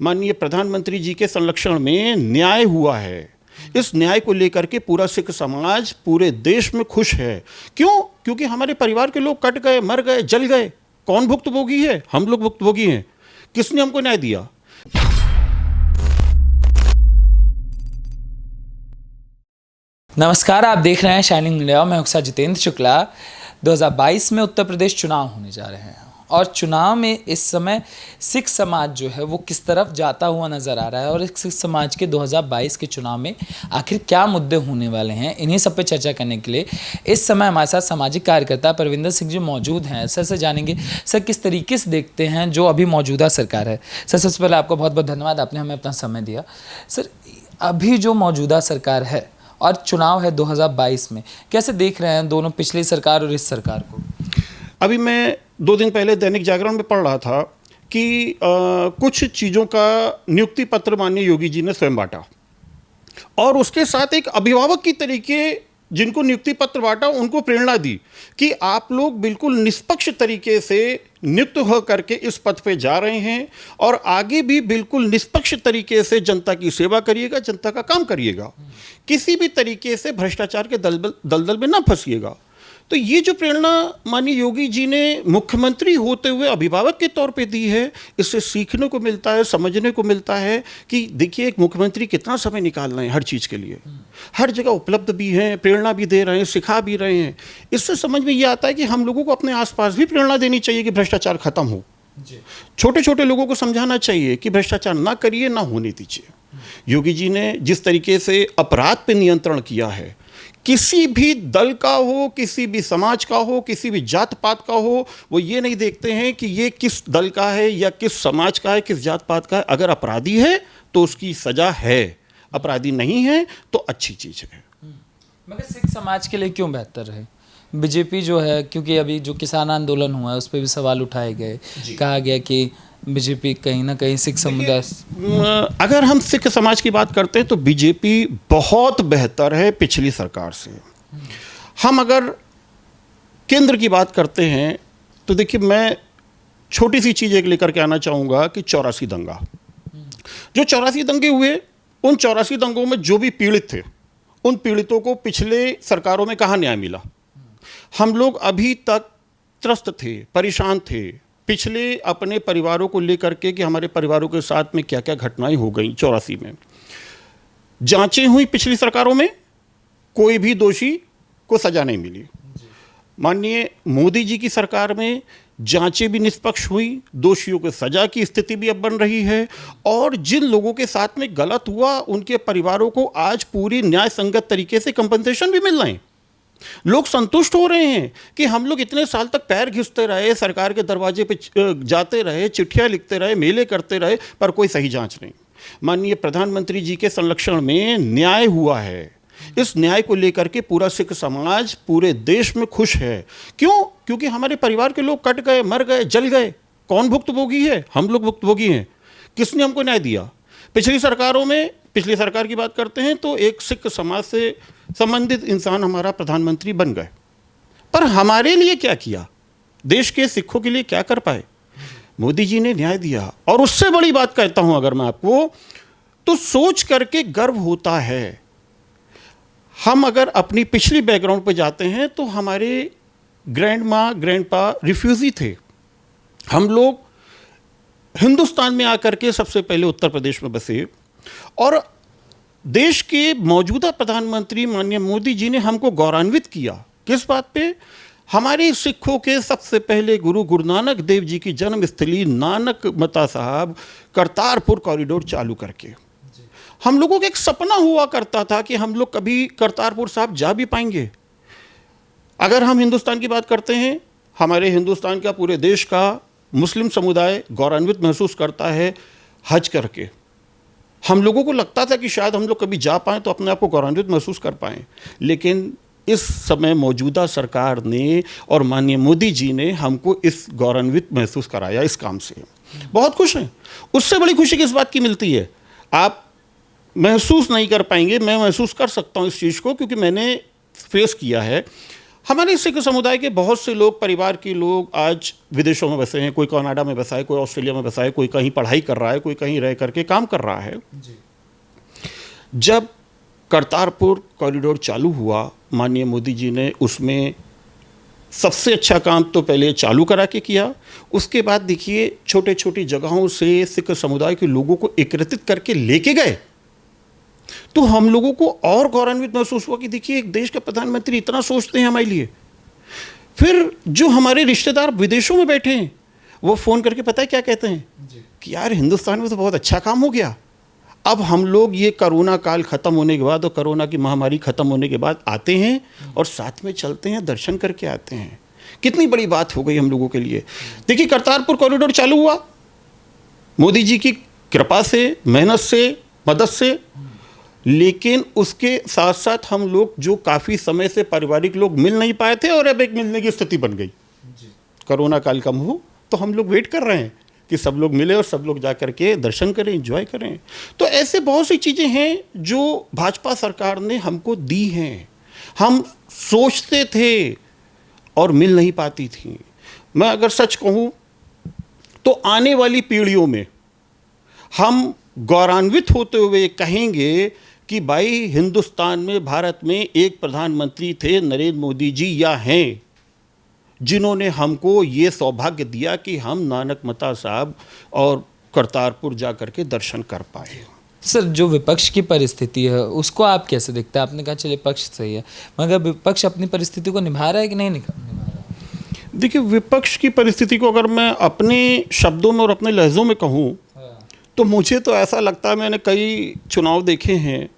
माननीय प्रधानमंत्री जी के संरक्षण में न्याय हुआ है। इस न्याय को लेकर के पूरा सिख समाज पूरे देश में खुश है। क्यों? क्योंकि हमारे परिवार के लोग कट गए, मर गए, जल गए। कौन भुक्तभोगी है? हम लोग भुक्तभोगी हैं। किसने हमको न्याय दिया? नमस्कार, आप देख रहे हैं शाइनिंग इंडिया। मैं हूं जितेंद्र शुक्ला। 2022 में उत्तर प्रदेश चुनाव होने जा रहे हैं और चुनाव में इस समय सिख समाज जो है वो किस तरफ जाता हुआ नज़र आ रहा है और सिख समाज के 2022 के चुनाव में आखिर क्या मुद्दे होने वाले हैं, इन्हीं सब पे चर्चा करने के लिए इस समय हमारे साथ सामाजिक कार्यकर्ता परविंदर सिंह जी मौजूद हैं। सर से जानेंगे सर किस तरीके से देखते हैं जो अभी मौजूदा सरकार है। सर सबसे पहले आपका बहुत बहुत धन्यवाद, आपने हमें अपना समय दिया। सर अभी जो मौजूदा सरकार है और चुनाव है 2022 में, कैसे देख रहे हैं दोनों, पिछली सरकार और इस सरकार को? अभी मैं 2 दिन पहले दैनिक जागरण में पढ़ रहा था कि कुछ चीज़ों का नियुक्ति पत्र माननीय योगी जी ने स्वयं बांटा और उसके साथ एक अभिभावक की तरीके जिनको नियुक्ति पत्र बांटा उनको प्रेरणा दी कि आप लोग बिल्कुल निष्पक्ष तरीके से नियुक्त हो करके इस पद पे जा रहे हैं और आगे भी बिल्कुल निष्पक्ष तरीके से जनता की सेवा करिएगा, जनता का काम करिएगा, किसी भी तरीके से भ्रष्टाचार के दलदल में ना फंसिएगा। तो ये जो प्रेरणा माननीय योगी जी ने मुख्यमंत्री होते हुए अभिभावक के तौर पे दी है, इससे सीखने को मिलता है, समझने को मिलता है कि देखिए एक मुख्यमंत्री कितना समय निकाल रहे हैं हर चीज़ के लिए, हर जगह उपलब्ध भी हैं, प्रेरणा भी दे रहे हैं, सिखा भी रहे हैं। इससे समझ में ये आता है कि हम लोगों को अपने आसपास भी प्रेरणा देनी चाहिए कि भ्रष्टाचार खत्म हो। छोटे छोटे लोगों को समझाना चाहिए कि भ्रष्टाचार ना करिए, ना होने दीजिए। योगी जी ने जिस तरीके से अपराध पे नियंत्रण किया है, किसी भी दल का हो, किसी भी समाज का हो, किसी भी जात पात का हो, वो ये नहीं देखते हैं कि ये किस दल का है या किस समाज का है, किस जात पात का है। अगर अपराधी है तो उसकी सजा है, अपराधी नहीं है तो अच्छी चीज़ है। मगर सिख समाज के लिए क्यों बेहतर है? बीजेपी जो है, क्योंकि अभी जो किसान आंदोलन हुआ है उस पर भी सवाल उठाए गए, कहा गया कि बीजेपी कहीं ना कहीं सिख समुदाय। अगर हम सिख समाज की बात करते हैं तो बीजेपी बहुत बेहतर है पिछली सरकार से। हम अगर केंद्र की बात करते हैं तो देखिए, मैं छोटी सी चीज़ एक लेकर के आना चाहूँगा कि 84 दंगा, जो 84 दंगे हुए, उन 84 दंगों में जो भी पीड़ित थे उन पीड़ितों को पिछले सरकारों में कहाँ न्याय मिला? हम लोग अभी तक त्रस्त थे, परेशान थे पिछले अपने परिवारों को लेकर के कि हमारे परिवारों के साथ में क्या क्या घटनाएं हो गई। 84 में जांचें हुई, पिछली सरकारों में कोई भी दोषी को सजा नहीं मिली। माननीय मोदी जी की सरकार में जांचें भी निष्पक्ष हुई, दोषियों को सजा की स्थिति भी अब बन रही है और जिन लोगों के साथ में गलत हुआ उनके परिवारों को आज पूरी न्याय संगत तरीके से कंपनसेशन भी मिल रहे हैं। लोग संतुष्ट हो रहे हैं कि हम लोग इतने साल तक पैर घिसते रहे, सरकार के दरवाजे पे जाते रहे, चिट्ठियां लिखते रहे, मेले करते रहे, पर कोई सही जांच नहीं। माननीय प्रधानमंत्री जी के संरक्षण में न्याय हुआ है। इस न्याय को लेकर के पूरा सिख समाज पूरे देश में खुश है। क्यों? क्योंकि हमारे परिवार के लोग कट गए, मर गए, जल गए। कौन भुक्तभोगी है? हम लोग भुक्तभोगी हैं। किसने हमको न्याय दिया? पिछली सरकारों में, पिछली सरकार की बात करते हैं तो एक सिख समाज से संबंधित इंसान हमारा प्रधानमंत्री बन गए, पर हमारे लिए क्या किया? देश के सिखों के लिए क्या कर पाए? मोदी जी ने न्याय दिया। और उससे बड़ी बात कहता हूं अगर मैं आपको, तो सोच करके गर्व होता है। हम अगर अपनी पिछली बैकग्राउंड पे जाते हैं तो हमारे ग्रैंड माँ, ग्रैंड पा रिफ्यूजी थे। हम लोग हिंदुस्तान में आकर के सबसे पहले उत्तर प्रदेश में बसे और देश के मौजूदा प्रधानमंत्री माननीय मोदी जी ने हमको गौरवान्वित किया। किस बात पे? हमारे सिखों के सबसे पहले गुरु नानक देव जी की जन्मस्थली नानक मता साहब करतारपुर कॉरिडोर चालू करके। हम लोगों का एक सपना हुआ करता था कि हम लोग कभी करतारपुर साहब जा भी पाएंगे। अगर हम हिंदुस्तान की बात करते हैं, हमारे हिंदुस्तान का, पूरे देश का मुस्लिम समुदाय गौरवान्वित महसूस करता है हज करके। हम लोगों को लगता था कि शायद हम लोग कभी जा पाएँ तो अपने आप को गौरवान्वित महसूस कर पाएँ, लेकिन इस समय मौजूदा सरकार ने और माननीय मोदी जी ने हमको इस गौरवान्वित महसूस कराया इस काम से। बहुत खुश हैं। उससे बड़ी खुशी किस बात की मिलती है? आप महसूस नहीं कर पाएंगे, मैं महसूस कर सकता हूँ इस चीज़ को, क्योंकि मैंने फेस किया है। हमारे सिख समुदाय के बहुत से लोग, परिवार के लोग आज विदेशों में बसे हैं। कोई कनाडा में बसा है, कोई ऑस्ट्रेलिया में बसा है, कोई कहीं पढ़ाई कर रहा है, कोई कहीं रह करके काम कर रहा है। जब करतारपुर कॉरिडोर चालू हुआ, माननीय मोदी जी ने उसमें सबसे अच्छा काम तो पहले चालू करा के किया। उसके बाद देखिए छोटे छोटी जगहों से सिख समुदाय के लोगों को एकत्रित करके लेके गए, तो हम लोगों को और गौरवान्वित महसूस हुआ कि देखिए एक देश का प्रधानमंत्री इतना सोचते हैं हमारे लिए। फिर जो हमारे रिश्तेदार विदेशों में बैठे हैं वो फ़ोन करके पता है क्या कहते हैं कि यार हिंदुस्तान में तो बहुत अच्छा काम हो गया। अब हम लोग ये कोरोना काल ख़त्म होने के बाद और कोरोना की महामारी ख़त्म होने के बाद आते हैं और साथ में चलते हैं, दर्शन करके आते हैं। कितनी बड़ी बात हो गई हम लोगों के लिए। देखिए करतारपुर कॉरिडोर चालू हुआ मोदी जी की कृपा से, मेहनत से, मदद से, लेकिन उसके साथ साथ हम लोग जो काफ़ी समय से पारिवारिक लोग मिल नहीं पाए थे और अब एक मिलने की स्थिति बन गई। कोरोना काल कम हो तो हम लोग वेट कर रहे हैं कि सब लोग मिले और सब लोग जा कर के दर्शन करें, एंजॉय करें। तो ऐसे बहुत सी चीज़ें हैं जो भाजपा सरकार ने हमको दी हैं। हम सोचते थे और मिल नहीं पाती थी। मैं अगर सच कहूँ तो आने वाली पीढ़ियों में हम गौरवान्वित होते हुए कहेंगे कि भाई हिंदुस्तान में, भारत में एक प्रधानमंत्री थे नरेंद्र मोदी जी या हैं, जिन्होंने हमको ये सौभाग्य दिया कि हम नानक मता साहब और करतारपुर जा कर के दर्शन कर पाए। सर, जो विपक्ष की परिस्थिति है उसको आप कैसे देखते हैं? आपने कहा चलिए पक्ष सही है, मगर विपक्ष अपनी परिस्थिति को निभा रहा है कि नहीं निभा रहा है? देखिए विपक्ष की परिस्थिति को अगर मैं अपने शब्दों में और अपने लहजों में कहूँ तो मुझे तो ऐसा लगता है, मैंने कई चुनाव देखे हैं,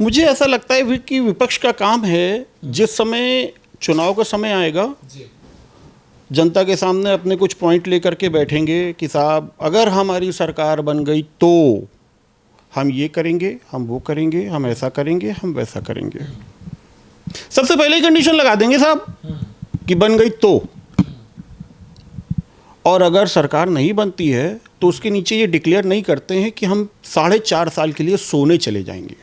मुझे ऐसा लगता है कि विपक्ष का काम है जिस समय चुनाव का समय आएगा जनता के सामने अपने कुछ पॉइंट लेकर के बैठेंगे कि साहब अगर हमारी सरकार बन गई तो हम ये करेंगे, हम वो करेंगे, हम ऐसा करेंगे, हम वैसा करेंगे। सबसे पहले ही कंडीशन लगा देंगे साहब कि बन गई तो, और अगर सरकार नहीं बनती है तो उसके नीचे ये डिक्लेयर नहीं करते हैं कि हम 4.5 साल के लिए सोने चले जाएंगे।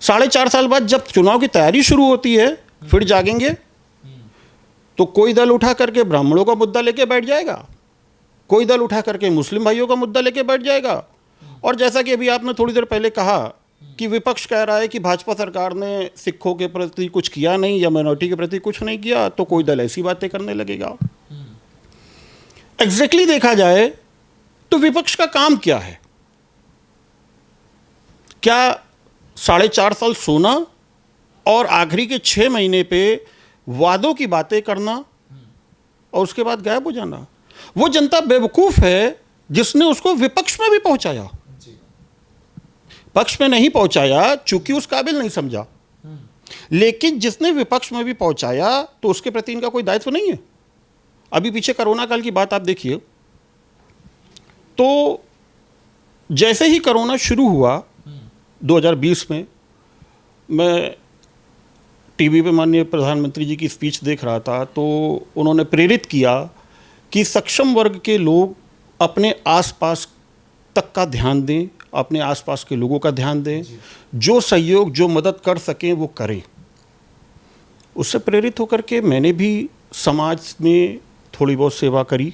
4.5 साल बाद जब चुनाव की तैयारी शुरू होती है फिर जागेंगे तो कोई दल उठा करके ब्राह्मणों का मुद्दा लेके बैठ जाएगा, कोई दल उठा करके मुस्लिम भाइयों का मुद्दा लेके बैठ जाएगा। और जैसा कि अभी आपने थोड़ी देर पहले कहा कि विपक्ष कह रहा है कि भाजपा सरकार ने सिखों के प्रति कुछ किया नहीं या माइनॉरिटी के प्रति कुछ नहीं किया, तो कोई दल ऐसी बातें करने लगेगा। एग्जैक्टली देखा जाए तो विपक्ष का काम क्या है? क्या 4.5 साल सोना और आखिरी के 6 महीने पे वादों की बातें करना और उसके बाद गायब हो जाना? वो जनता बेवकूफ़ है जिसने उसको विपक्ष में भी पहुंचाया, पक्ष में नहीं पहुंचाया चूंकि उस काबिल नहीं समझा, लेकिन जिसने विपक्ष में भी पहुंचाया तो उसके प्रति इनका कोई दायित्व नहीं है। अभी पीछे कोरोना काल की बात आप देखिए, तो जैसे ही कोरोना शुरू हुआ 2020 में, मैं टीवी पे माननीय प्रधानमंत्री जी की स्पीच देख रहा था, तो उन्होंने प्रेरित किया कि सक्षम वर्ग के लोग अपने आसपास तक का ध्यान दें, अपने आसपास के लोगों का ध्यान दें, जो सहयोग, जो मदद कर सकें वो करें। उससे प्रेरित होकर के मैंने भी समाज में थोड़ी बहुत सेवा करी,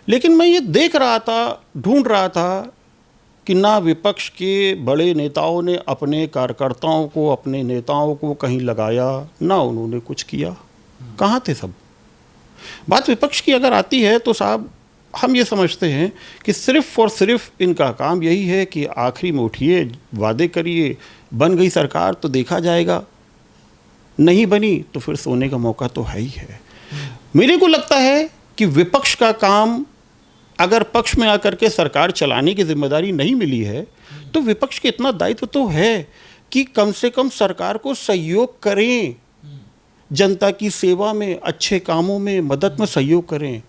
लेकिन मैं ये देख रहा था, ढूंढ रहा था कि ना विपक्ष के बड़े नेताओं ने अपने कार्यकर्ताओं को, अपने नेताओं को कहीं लगाया, ना उन्होंने कुछ किया। कहाँ थे सब? बात विपक्ष की अगर आती है तो साहब हम ये समझते हैं कि सिर्फ और सिर्फ इनका काम यही है कि आखिरी में उठिए, वादे करिए, बन गई सरकार तो देखा जाएगा, नहीं बनी तो फिर सोने का मौका तो है ही है। मेरे को लगता है कि विपक्ष का काम, अगर पक्ष में आकर के सरकार चलाने की जिम्मेदारी नहीं मिली है तो विपक्ष के इतना दायित्व तो है कि कम से कम सरकार को सहयोग करें, जनता की सेवा में, अच्छे कामों में, मदद में सहयोग करें।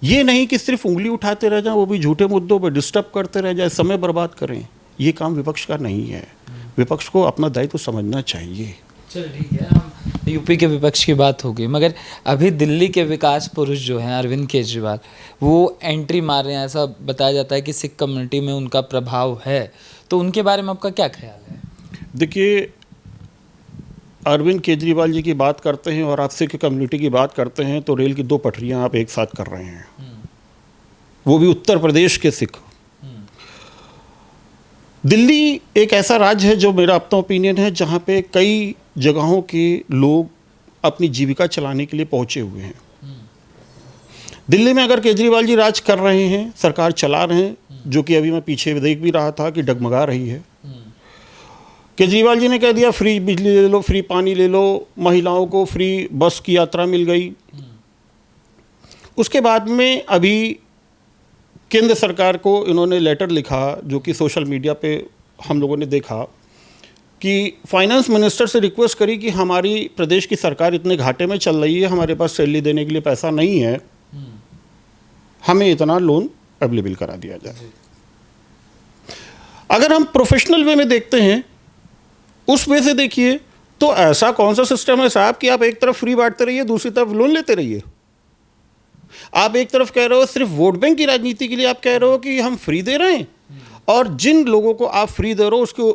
ये नहीं कि सिर्फ उंगली उठाते रह जाएं, वो भी झूठे मुद्दों पर डिस्टर्ब करते रह जाए, समय बर्बाद करें। ये काम विपक्ष का नहीं है। विपक्ष को अपना दायित्व समझना चाहिए। चल ठीक है, हम यूपी के विपक्ष की बात हो गई, मगर अभी दिल्ली के विकास पुरुष जो हैं अरविंद केजरीवाल, वो एंट्री मार रहे हैं। ऐसा बताया जाता है कि सिख कम्युनिटी में उनका प्रभाव है, तो उनके बारे में आपका क्या ख्याल है? देखिए, अरविंद केजरीवाल जी की बात करते हैं और आप सिख कम्युनिटी की बात करते हैं तो रेल की 2 पटरियां आप एक साथ कर रहे हैं, वो भी उत्तर प्रदेश के सिख। दिल्ली एक ऐसा राज्य है जो मेरा अपना ओपिनियन है जहाँ पे कई जगहों के लोग अपनी जीविका चलाने के लिए पहुँचे हुए हैं। दिल्ली में अगर केजरीवाल जी राज कर रहे हैं, सरकार चला रहे हैं, जो कि अभी मैं पीछे देख भी रहा था कि डगमगा रही है। केजरीवाल जी ने कह दिया फ्री बिजली ले लो, फ्री पानी ले लो, महिलाओं को फ्री बस की यात्रा मिल गई। उसके बाद में अभी केंद्र सरकार को इन्होंने लेटर लिखा जो कि सोशल मीडिया पे हम लोगों ने देखा कि फाइनेंस मिनिस्टर से रिक्वेस्ट करी कि हमारी प्रदेश की सरकार इतने घाटे में चल रही है, हमारे पास सैलरी देने के लिए पैसा नहीं है, हमें इतना लोन अवेलेबल करा दिया जाए। अगर हम प्रोफेशनल वे में देखते हैं, उस वे से देखिए तो ऐसा कौन सा सिस्टम है साहब कि आप एक तरफ फ्री बांटते रहिए, दूसरी तरफ लोन लेते रहिए। आप एक तरफ कह रहे हो सिर्फ वोट बैंक की राजनीति के लिए आप कह रहे हो कि हम फ्री दे रहे हैं, और जिन लोगों को आप फ्री दे रहे हो उसके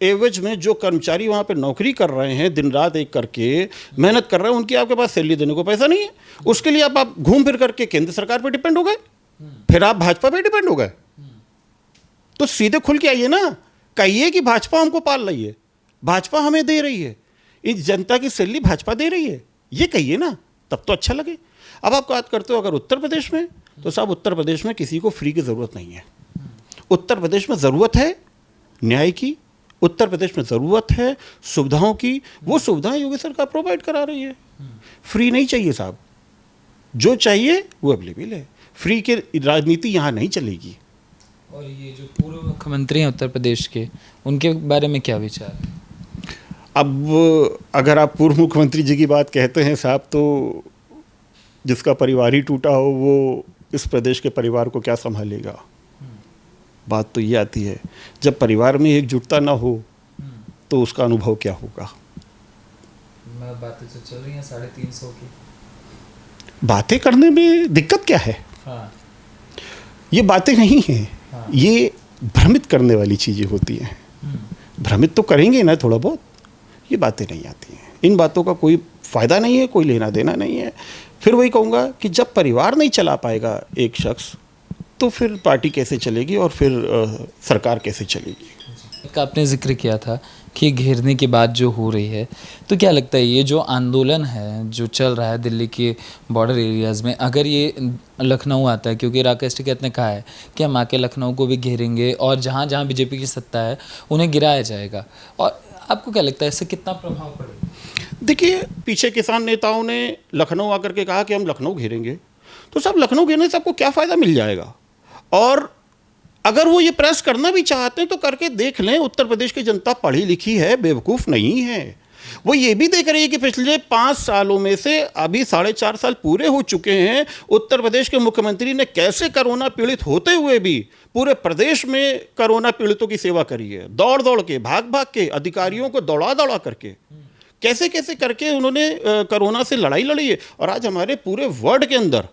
एवज में जो कर्मचारी वहाँ पे नौकरी कर रहे हैं, दिन रात एक करके मेहनत कर रहे हैं, उनकी आपके पास सैलरी देने को पैसा नहीं है। उसके लिए आप घूम फिर करके केंद्र सरकार पर डिपेंड हो गए, फिर आप भाजपा पे डिपेंड हो गए। तो सीधे खुल के आइए ना, कहिए कि भाजपा हमको पाल रही है, भाजपा हमें दे रही है, इस जनता की सैलरी भाजपा दे रही है, ये कहिए ना, तब तो अच्छा लगे। अब आप बात करते हो अगर उत्तर प्रदेश में, तो साहब उत्तर प्रदेश में किसी को फ्री की ज़रूरत नहीं है। उत्तर प्रदेश में ज़रूरत है न्याय की, उत्तर प्रदेश में ज़रूरत है सुविधाओं की, वो सुविधाएं योगी सरकार प्रोवाइड करा रही है। फ्री नहीं चाहिए साहब, जो चाहिए वो अवेलेबल है। फ्री की राजनीति यहाँ नहीं चलेगी। और ये जो पूर्व मुख्यमंत्री हैं उत्तर प्रदेश के, उनके बारे में क्या विचार है? अब अगर आप पूर्व मुख्यमंत्री जी की बात कहते हैं साहब, तो जिसका परिवार ही टूटा हो वो इस प्रदेश के परिवार को क्या संभालेगा। बात तो ये आती है जब परिवार में एकजुटता ना हो तो उसका अनुभव क्या होगा। बातें तो चल रही हैं 350 की, बातें करने में दिक्कत क्या है? हाँ। ये बातें नहीं हैं, हाँ। ये भ्रमित करने वाली चीज़ें होती हैं। भ्रमित तो करेंगे ना थोड़ा बहुत, ये बातें नहीं आती हैं। इन बातों का कोई फ़ायदा नहीं है, कोई लेना देना नहीं है। फिर वही कहूँगा कि जब परिवार नहीं चला पाएगा एक शख्स, तो फिर पार्टी कैसे चलेगी और फिर सरकार कैसे चलेगी। एक आपने जिक्र किया था कि घेरने की बात जो हो रही है, तो क्या लगता है ये जो आंदोलन है जो चल रहा है दिल्ली के बॉर्डर एरियाज़ में, अगर ये लखनऊ आता है, क्योंकि राकेश टिकैत ने कहा है कि हम आके लखनऊ को भी घेरेंगे और जहाँ जहाँ बीजेपी की सत्ता है उन्हें गिराया जाएगा, और आपको क्या लगता है इससे कितना प्रभाव पड़ेगा? देखिए, पीछे किसान नेताओं ने लखनऊ आकर के कहा कि हम लखनऊ घेरेंगे, तो सब लखनऊ घेरने से आपको क्या फ़ायदा मिल जाएगा? और अगर वो ये प्रेस करना भी चाहते हैं तो करके देख लें। उत्तर प्रदेश की जनता पढ़ी लिखी है, बेवकूफ़ नहीं है। वो ये भी देख रही है कि पिछले 5 सालों में से अभी 4.5 साल पूरे हो चुके हैं, उत्तर प्रदेश के मुख्यमंत्री ने कैसे कोरोना पीड़ित होते हुए भी पूरे प्रदेश में कोरोना पीड़ितों की सेवा करी है। दौड़ दौड़ के, भाग भाग के, अधिकारियों को दौड़ा दौड़ा करके, कैसे कैसे करके उन्होंने कोरोना से लड़ाई लड़ी है। और आज हमारे पूरे वर्ल्ड के अंदर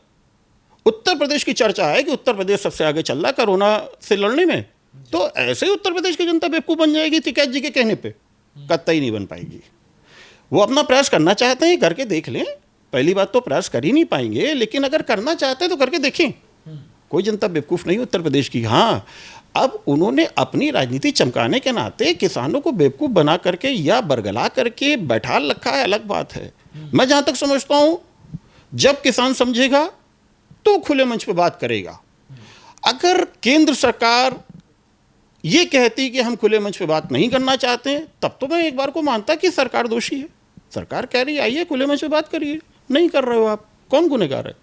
उत्तर प्रदेश की चर्चा है कि उत्तर प्रदेश सबसे आगे चल रहा है कोरोना से लड़ने में। तो ऐसे ही उत्तर प्रदेश की जनता बेवकूफ़ बन जाएगी टिकैत जी के कहने पे? कतई नहीं बन पाएगी। वो अपना प्रयास करना चाहते हैं, करके देख लें। पहली बात तो प्रयास कर ही नहीं पाएंगे, लेकिन अगर करना चाहते हैं तो करके देखें। कोई जनता बेवकूफ़ नहीं उत्तर प्रदेश की। हाँ, अब उन्होंने अपनी राजनीति चमकाने के नाते किसानों को बेवकूफ़ बना करके या बरगला करके बैठा रखा है, अलग बात है। मैं जहाँ तक समझता हूँ, जब किसान समझेगा तो खुले मंच पे बात करेगा। अगर केंद्र सरकार ये कहती कि हम खुले मंच पे बात नहीं करना चाहते हैं, तब तो मैं एक बार को मानता कि सरकार दोषी है। सरकार कह रही है आइए खुले मंच पे बात करिए, नहीं कर रहे हो आप, कौन गुनहगार है?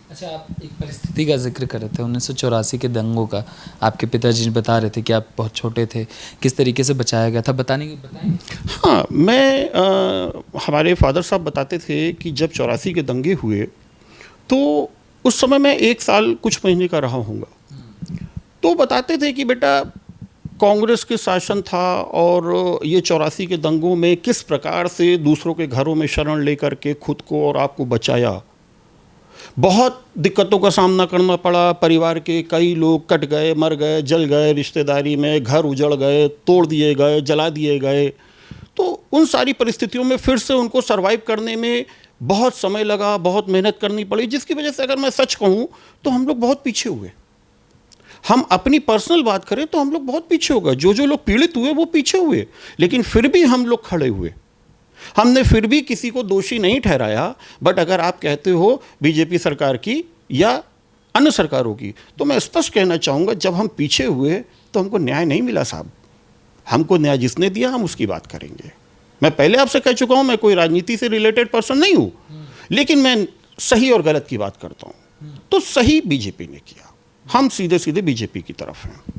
अच्छा, आप एक परिस्थिति का जिक्र कर रहे थे 1984 के दंगों का। आपके पिताजी बता रहे थे कि आप बहुत छोटे थे, किस तरीके से बचाया गया था, बताएंगे? हाँ, हमारे फादर साहब बताते थे कि जब 84 के दंगे हुए तो उस समय मैं 1 साल कुछ महीने का रहा हूँगा। तो बताते थे कि बेटा कांग्रेस के शासन था और ये 84 के दंगों में किस प्रकार से दूसरों के घरों में शरण लेकर के खुद को और आपको बचाया। बहुत दिक्कतों का सामना करना पड़ा, परिवार के कई लोग कट गए, मर गए, जल गए, रिश्तेदारी में घर उजड़ गए, तोड़ दिए गए, जला दिए गए। तो उन सारी परिस्थितियों में फिर से उनको सरवाइव करने में बहुत समय लगा, बहुत मेहनत करनी पड़ी, जिसकी वजह से अगर मैं सच कहूँ तो हम लोग बहुत पीछे हुए। हम अपनी पर्सनल बात करें तो हम लोग बहुत पीछे हो गए। जो लोग पीड़ित हुए वो पीछे हुए, लेकिन फिर भी हम लोग खड़े हुए। हमने फिर भी किसी को दोषी नहीं ठहराया। बट अगर आप कहते हो बीजेपी सरकार की या अन्य सरकारों की, तो मैं स्पष्ट कहना चाहूँगा, जब हम पीछे हुए तो हमको न्याय नहीं मिला साहब। हमको न्याय जिसने दिया हम उसकी बात करेंगे। मैं पहले आपसे कह चुका हूँ, मैं कोई राजनीति से रिलेटेड पर्सन नहीं हूँ, लेकिन मैं सही और गलत की बात करता हूँ। तो सही बीजेपी ने किया, हम सीधे सीधे बीजेपी की तरफ हैं।